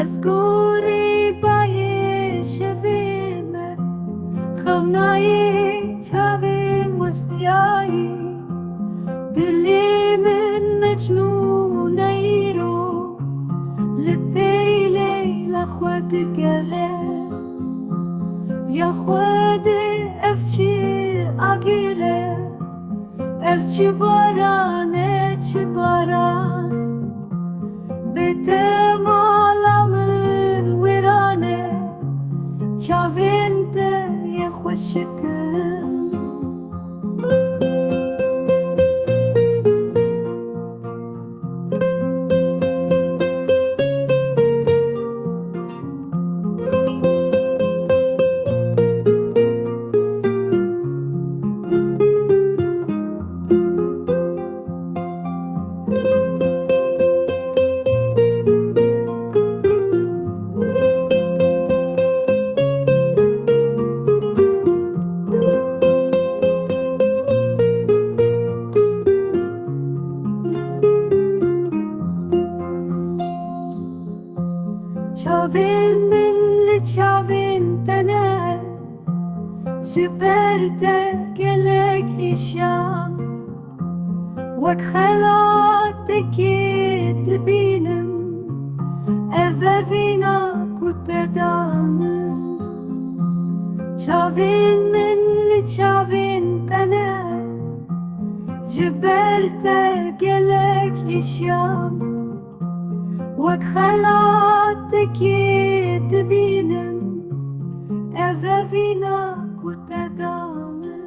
Zgóry baje się wyjmę, خوناي تعبي مستياي دلي من مجنون نيرو لبيلي لخواد قلي يا خواد افشي اقيلي افشي باران افشي باران بتمالامن ورانه چاوینده یه خوشگل چاوین من لچاوین تنه جبرته گلک ایشام وک خلاتکی دبینم اووینا کتدانم چاوین من لچاوین تنه جبرته گلک ایشام وك خلاتك تبينم أفافينا كنت دامن